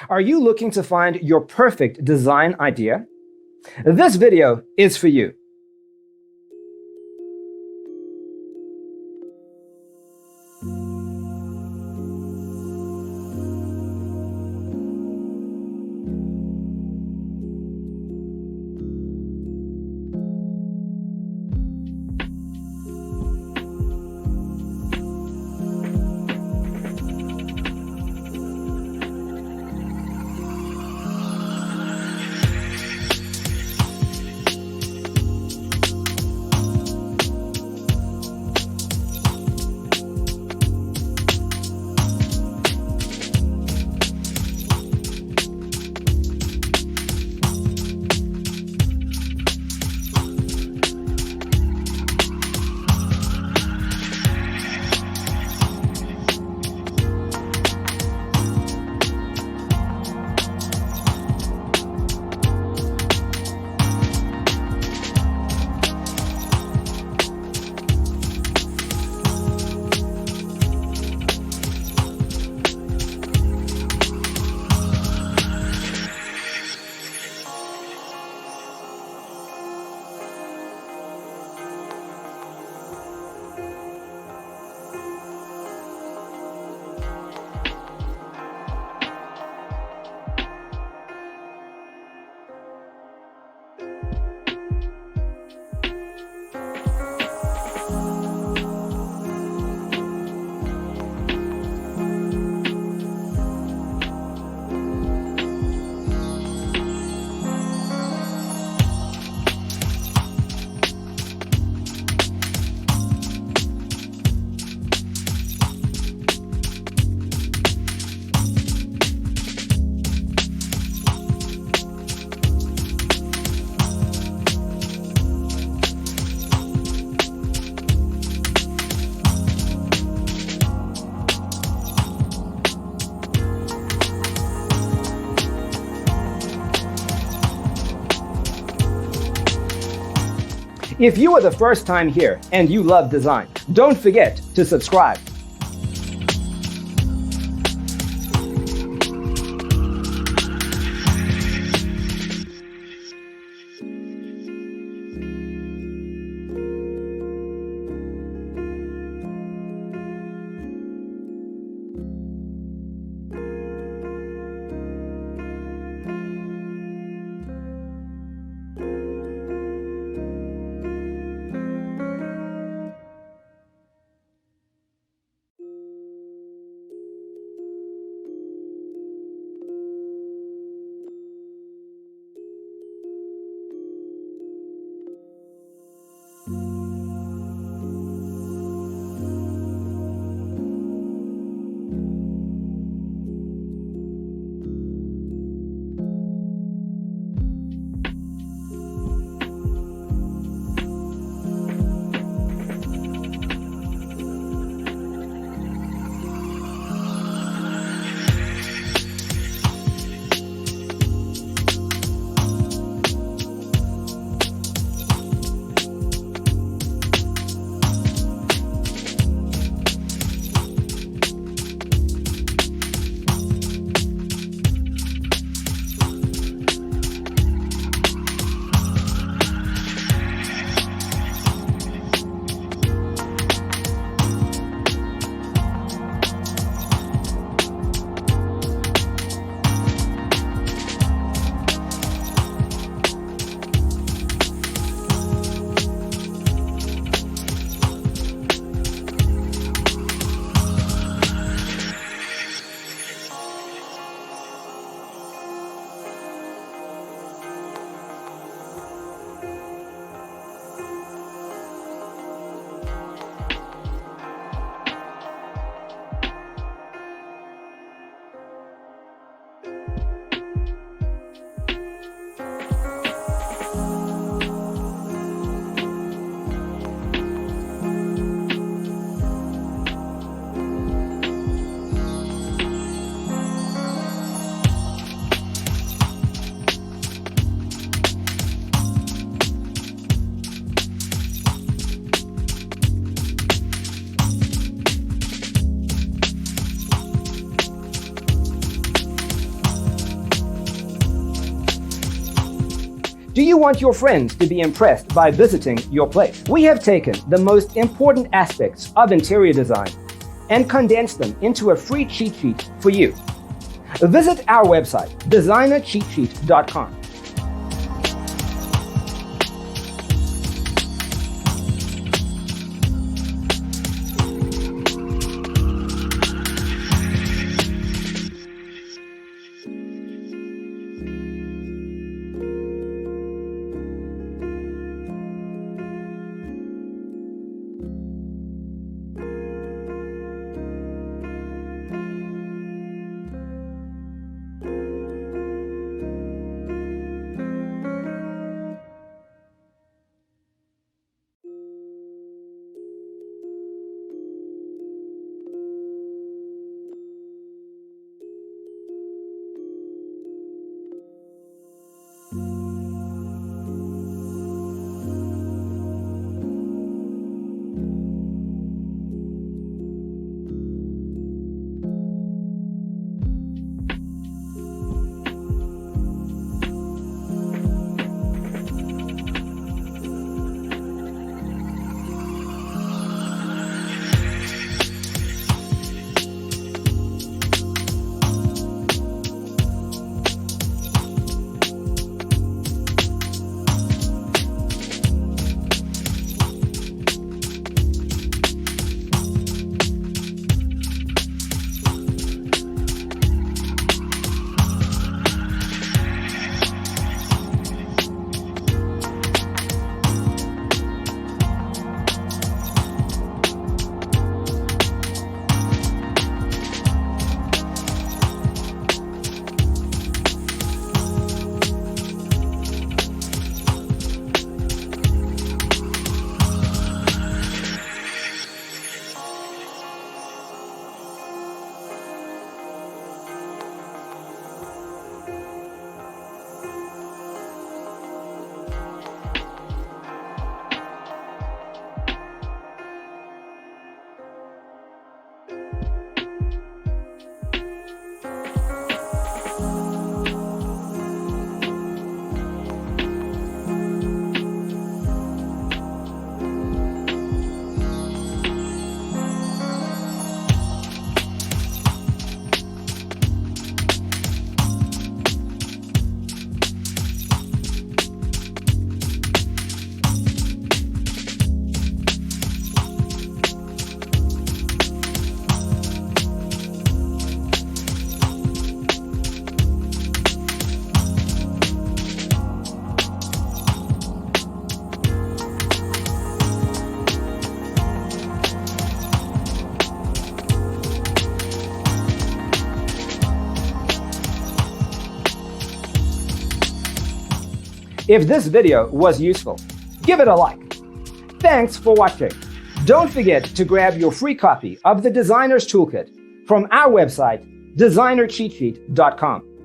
Are you looking to find your perfect design idea? This video is for you. If you are the first time here and you love design, don't forget to subscribe. Do you want your friends to be impressed by visiting your place? We have taken the most important aspects of interior design and condensed them into a free cheat sheet for you. Visit our website, designercheatsheet.com. If this video was useful, give it a like. Thanks for watching. Don't forget to grab your free copy of the Designer's Toolkit from our website, designercheatsheet.com.